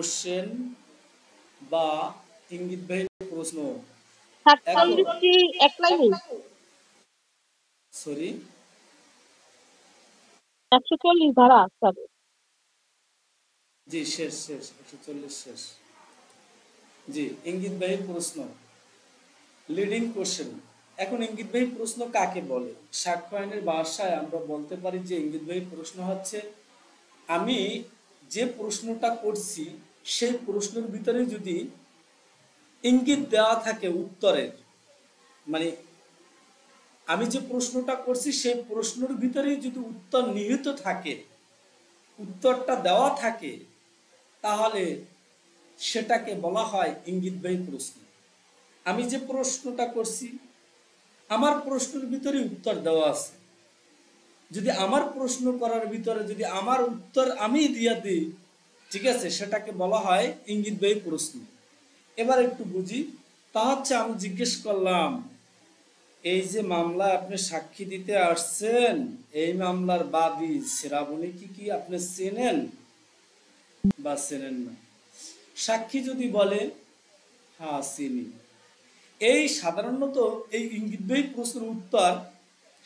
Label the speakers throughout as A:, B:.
A: Question বা ইঙ্গিতবাহী প্রশ্ন। এখন
B: 47টি এক লাইনে
A: সরি
B: 140 ধারা স্যার।
A: জি শেষ 140 শেষ। জি ইঙ্গিতবাহী প্রশ্ন, লিডিং কোশ্চেন। এখন ইঙ্গিতবাহী প্রশ্ন কাকে বলে? সাক্ষ্য আইনের ভাষায় আমরা বলতে পারি যে ইঙ্গিতবাহী প্রশ্ন হচ্ছে আমি যে প্রশ্নটা করছি সেই প্রশ্নের ভিতরে যদি ইঙ্গিত দেওয়া থাকে উত্তরের, মানে আমি যে প্রশ্নটা করছি সেই প্রশ্নের ভিতরেই যদি উত্তর নিহিত থাকে, উত্তরটা দেওয়া থাকে, তাহলে সেটাকে বলা হয় ইঙ্গিতবাহী প্রশ্ন। আমি যে প্রশ্নটা করছি আমার প্রশ্নের ভিতরে উত্তর দেওয়া আছে, যদি আমার প্রশ্ন করার ভিতরে যদি আমার উত্তর আমি দিয়ে দিই, ঠিক আছে, সেটাকে বলা হয় ইঙ্গিতবাহী প্রশ্ন। এবার একটু বুঝি। তা হচ্ছে আমি জিজ্ঞেস করলাম, এই যে মামলায় আপনি সাক্ষী দিতে আসছেন, এই মামলার বাদী শ্রাবণী কি আপনি চেনেন বা চেনেন না? সাক্ষী যদি বলে হ্যাঁ চিনি, এই সাধারণত এই ইঙ্গিতবাহী প্রশ্নের উত্তর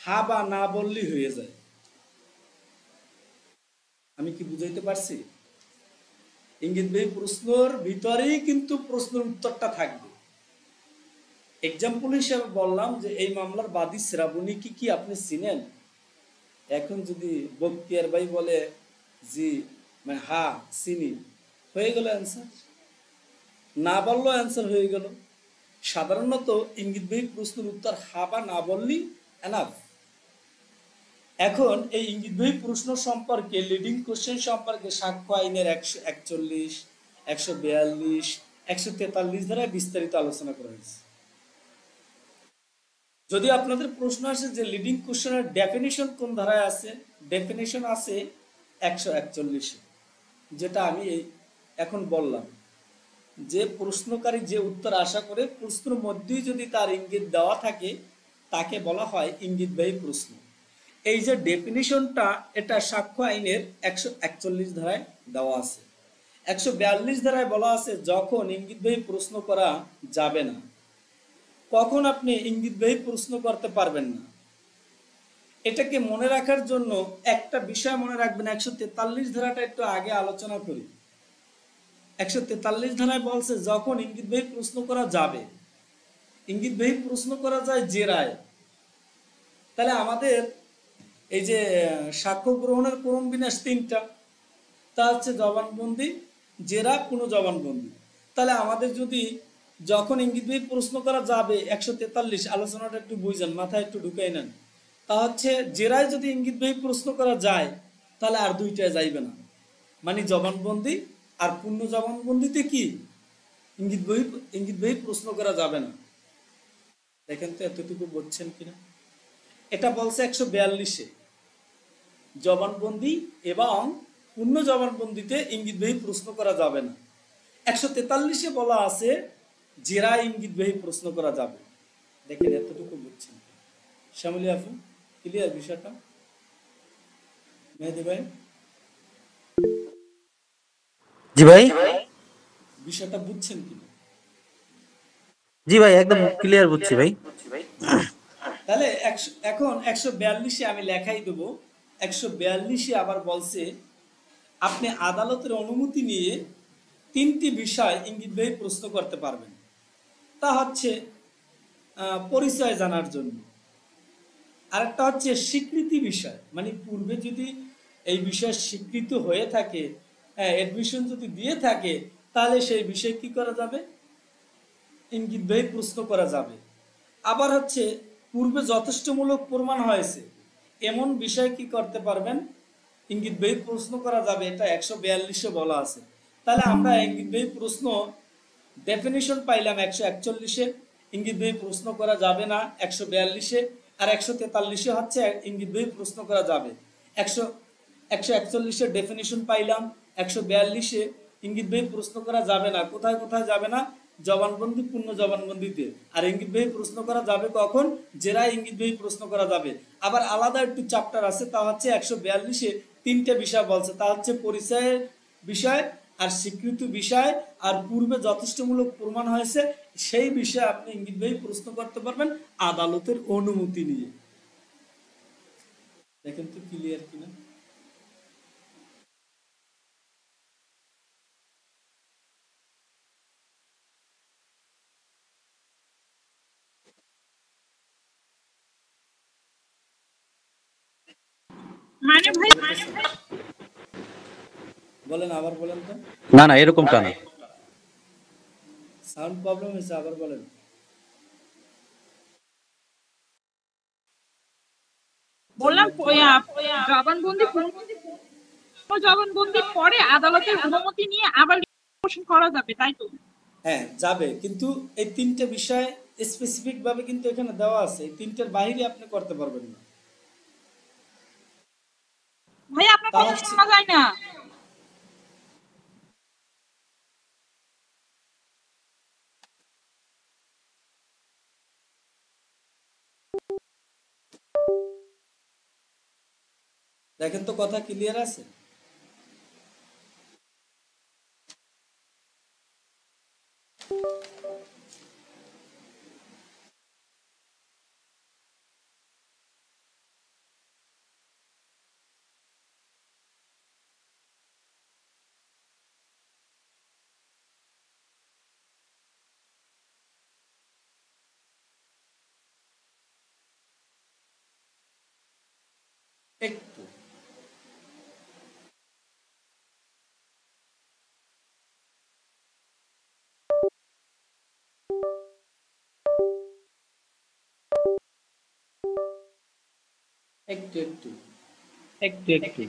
A: হা বা না বললেই হয়ে যায়। আমি কি বুঝাইতে পারছি? ইঙ্গিতবাহী প্রশ্নের ভিতরেই কিন্তু প্রশ্নের উত্তরটা থাকবে। এক্সাম্পল হিসেবে বললাম যে এই মামলার বাদী শ্রাবণী কি আপনি চিনেন। এখন যদি বক্তিয়ার ভাই বলে জি মানে হ্যাঁ চিনি, হয়ে গেল অ্যান্সার। না বললেও অ্যান্সার হয়ে গেল। সাধারণত ইঙ্গিতবাহী প্রশ্নের উত্তর হা বা না বললেই এনাফ। এখন এই ইঙ্গিতবাহী প্রশ্ন সম্পর্কে, লিডিং কোশ্চেন সম্পর্কে সাক্ষ্য আইনের 141, 142, 143 ধারায় বিস্তারিত আলোচনা করা হয়েছে। যদি আপনাদের প্রশ্ন আসে যে লিডিং কোশ্চেনের ডেফিনিশন কোন ধারায় আছে, ডেফিনিশন আছে 141, যেটা আমি এখন বললাম যে প্রশ্নকারী যে উত্তর আশা করে প্রশ্নের মধ্যেই যদি তার ইঙ্গিত দেওয়া থাকে তাকে বলা হয় ইঙ্গিতবাহী প্রশ্ন। এই যে ডেফিনিশনটা এটা সাক্ষ্য আইনের 141 ধারায় দেওয়া আছে। 142 ধারায় বলা আছে যখন ইঙ্গিতবাহী প্রশ্ন করা যাবে না, কখন আপনি ইঙ্গিতবাহী প্রশ্ন করতে পারবেন না। এটাকে মনে রাখার জন্য একটা বিষয় মনে রাখবেন, 143 ধারাটা একটু আগে আলোচনা করি। 143 ধারায় বলছে যখন ইঙ্গিতবাহী প্রশ্ন করা যাবে, ইঙ্গিতবাহী প্রশ্ন করা যায় জেরায়। তাহলে আমাদের এই যে সাক্ষ্য গ্রহণের ক্রম বিন্যাস 3টা, তা হচ্ছে জবানবন্দি, জেরা, পুনঃ জবানবন্দি। তাহলে আমাদের যদি যখন ইঙ্গিতবাহী প্রশ্ন করা যাবে 143 আলোচনাটা একটু বুঝেন, মাথায় একটু ঢুকাই নেন। তা হচ্ছে জেরায় যদি ইঙ্গিতবাহী প্রশ্ন করা যায় তাহলে আর দুইটায় যাইবে না, মানে জবানবন্দি আর পূর্ণ জবানবন্দিতে কি ইঙ্গিতবাহী প্রশ্ন করা যাবে না। দেখেন তো এতটুকু বুঝছেন কিনা। এটা বলছে 142-এ জবানবন্দি এবং পূর্ণ জবানবন্দিতে ইঙ্গিতবাহী প্রশ্ন করা যাবে না। 143-এ বলা আছে জেরা ইঙ্গিতবাহী প্রশ্ন করা যাবে। দেখেন এতটুকু বুঝছেন। শ্যামলী আপু ক্লিয়ার বিষয়টা? মেহেদি ভাই
C: জি ভাই,
A: বিষয়টা বুঝছেন কিনা?
C: জি ভাই একদম ক্লিয়ার বুঝছি ভাই।
A: তাহলে এখন 142-এ আমি লেখাই দেবো। 142-এ আবার বলছে আপনি আদালতের অনুমতি নিয়ে 3টি বিষয় ইঙ্গিতবাহী প্রশ্ন করতে পারবেন। তা হচ্ছে পরিচয় জানার জন্য, আরেকটা হচ্ছে স্বীকৃতি বিষয়, মানে পূর্বে যদি এই বিষয় স্বীকৃত হয়ে থাকে, অ্যাডমিশন যদি দিয়ে থাকে, তাহলে সেই বিষয় কি করা যাবে, ইঙ্গিতবাহী প্রশ্ন করা যাবে। আবার হচ্ছে পূর্বে যথেষ্টমূলক প্রমাণ হয়েছে এমন বিষয় কি করতে পারবেন, ইঙ্গিতবাহী প্রশ্ন করা যাবে। এটা 142-এ বলা আছে। তাহলে আমরা ইঙ্গিতবাহী প্রশ্ন ডেফিনিশন পাইলাম 141-এ, ইঙ্গিতবাহী প্রশ্ন করা যাবে না 142-এ, আর 143-এ হচ্ছে ইঙ্গিতবাহী প্রশ্ন করা যাবে। 141-এর ডেফিনিশন পাইলাম, 142-এ ইঙ্গিতবাহী প্রশ্ন করা যাবে না। কোথায় কোথায় যাবে না? জবানবন্দি, পূর্ণ জবানবন্দিতে। আর ইঙ্গিতবাহী প্রশ্ন করা যাবে কখন? জেরায় ইঙ্গিতবাহী প্রশ্ন করা যাবে। আবার আলাদা একটু চ্যাপ্টার আছে, তা হচ্ছে 142-এ 3টে বিষয় বলছে, তা হচ্ছে পরিচয়ের বিষয়, আর স্বীকৃত বিষয় আর পূর্বে যথেষ্টমূলক প্রমাণ হয়েছে সেই বিষয়ে আপনি ইঙ্গিতবাহী প্রশ্ন করতে পারবেন আদালতের অনুমতি নিয়ে। দেখেন তো ক্লিয়ার কিনা।
B: মানে ভাই
A: বলেন, আবার বলেন তো।
C: না না এরকমটা না।
A: সাউন্ড প্রবলেম হয়েছে, আবার বলেন।
B: বললাম জবানবন্দির পরে আদালতের অনুমতি নিয়ে আবার কোশ্চেন করা যাবে, তাই তো?
A: হ্যাঁ যাবে, কিন্তু এই তিনটে বিষয় স্পেসিফিক ভাবে কিন্তু এখানে দেওয়া আছে, এই তিনটের বাইরে আপনি করতে পারবেন না।
B: ভাই আপনার
A: তা
B: কথা
A: হচ্ছে,
B: শোনা যায় না।
A: দেখেন তো কথা ক্লিয়ার আছে। একটু একটু একটু
C: একটু একটু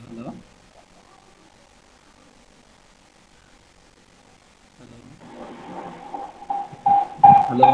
C: হ্যালো।
A: হ্যালো।